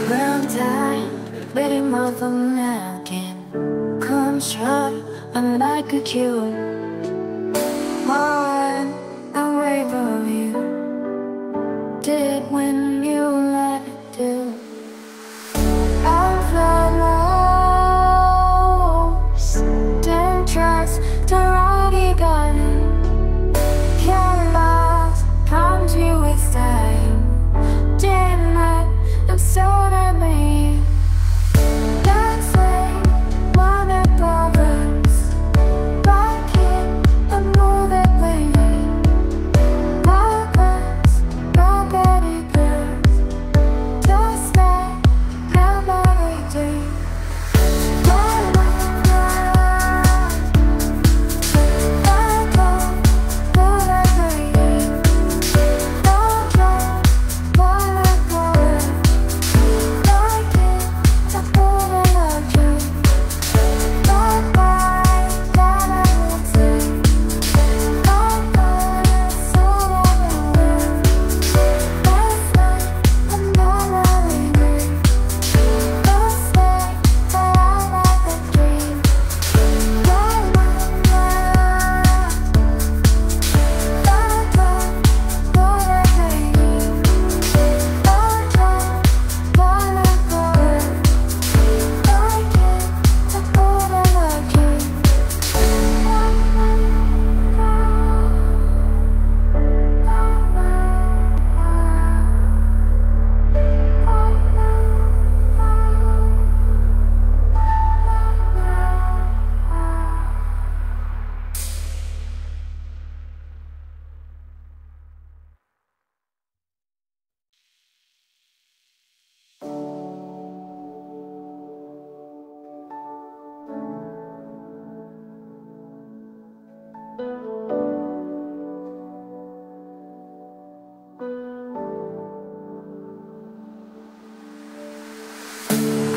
Ground time, baby mother napkin, construct unlike a cure. Heart, I wave of you, did when you let it do. I've lost, then trust the rocky garden. Can't last, comes you with time. Damn that, I'm so that me. That's like one of problems. Rock it, I'm more that way. My glass, my body burns. Just that, now my day.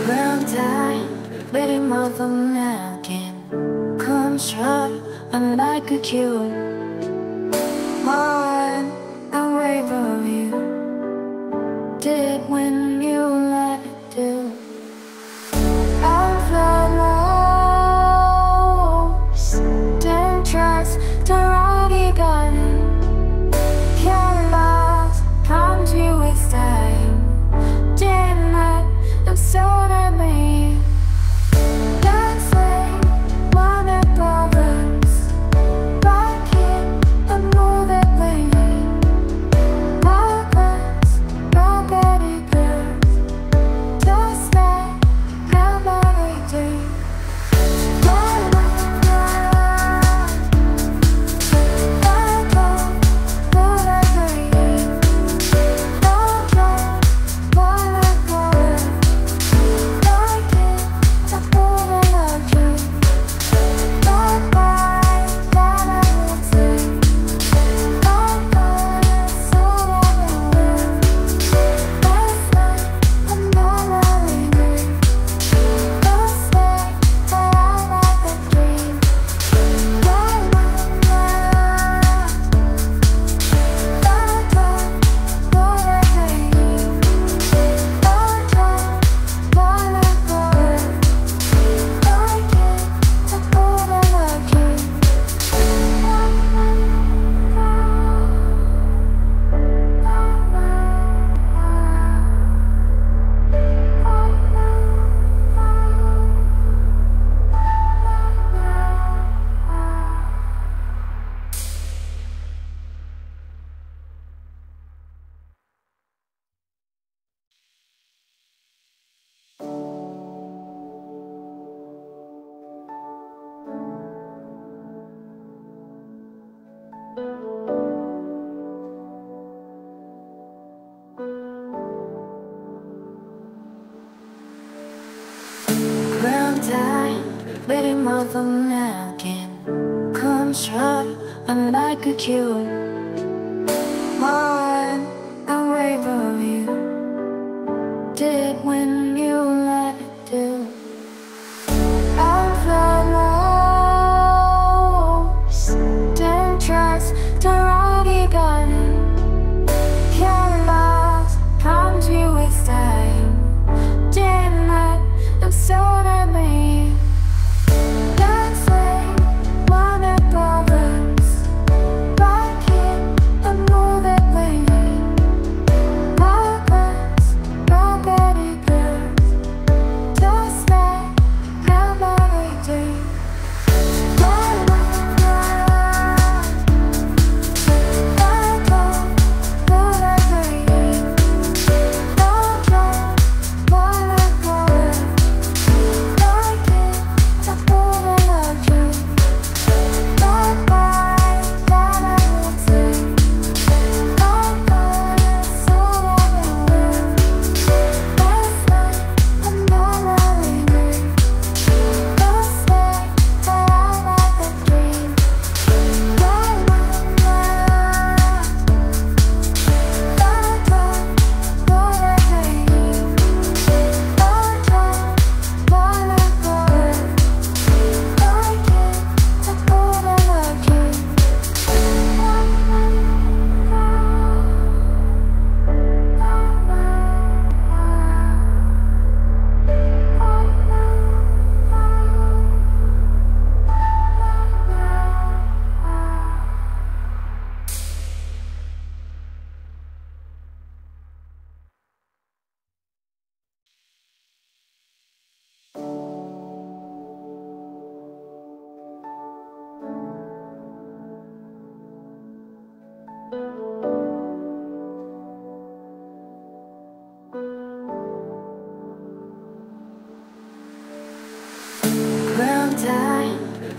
Ground time, baby mother napkin, construct unlike a cure. Heart, I wave of you, did when you let it do. I've lost, then trust the rocky garden. Can't last, comes you with time. Damn that, I'm so that me. That's like one of problems. Rock it, I'm more that way. My glass, my body burns. Just that, now my day. Ground time, baby mother napkin, construct unlike a cure. Heart, I wave of you, did when you let it do. I've lost.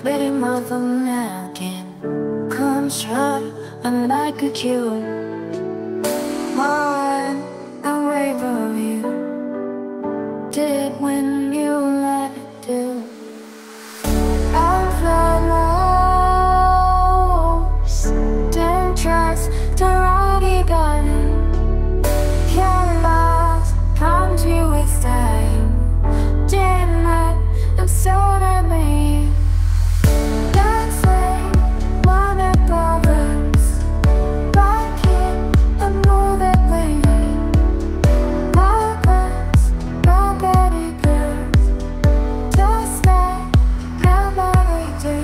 Baby mother napkin comes right and like a cure. More and wave of you did when you let it do. I've lost, didn't trust the road you got in. Can't last, promise you with time. Didn't let them sort of me. That's like one of problems. Rock it and move it lately. Markers, nobody girls. Just like nobody do.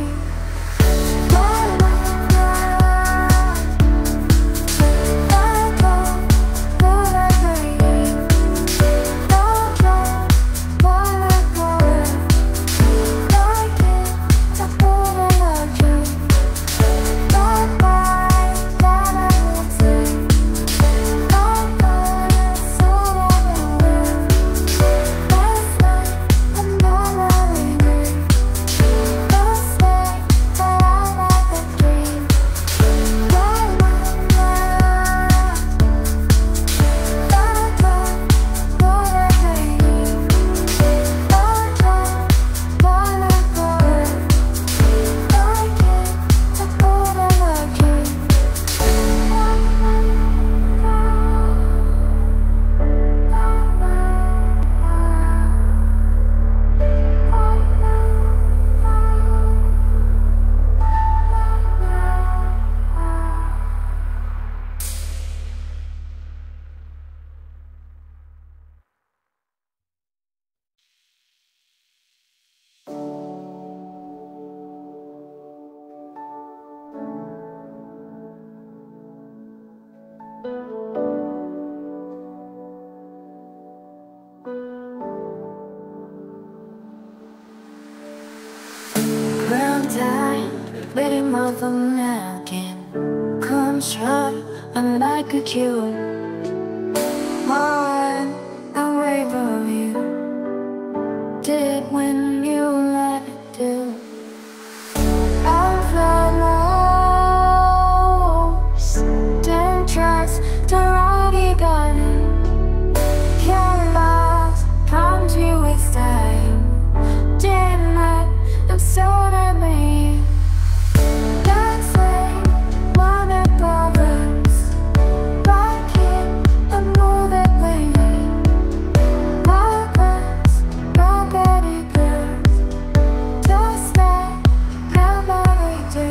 Ground time, baby mother napkin comes right and like a cure. More and wave of you did when you let it do. I've lost, didn't trust the road you got in. Can't last, promise you with time. Didn't let them sort of me. That's like one of problems. Rock it and move it lately. Markers, nobody girls. Just like nobody do.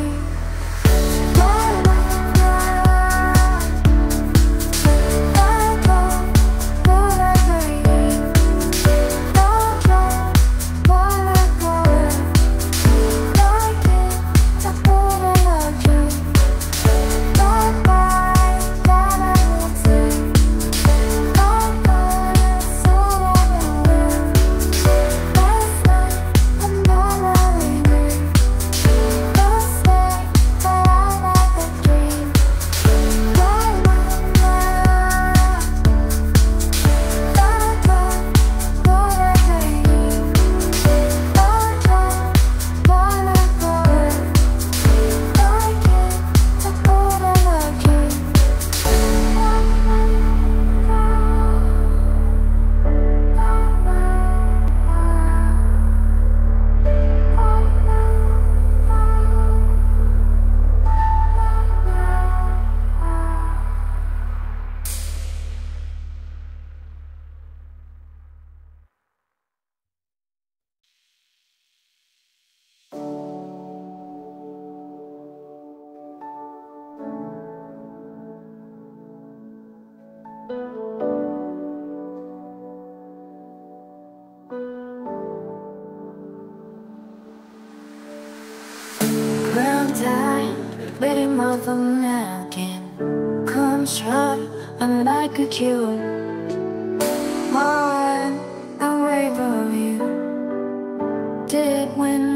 Ground time, baby mother napkin comes right and like a cure. More and wave of you did when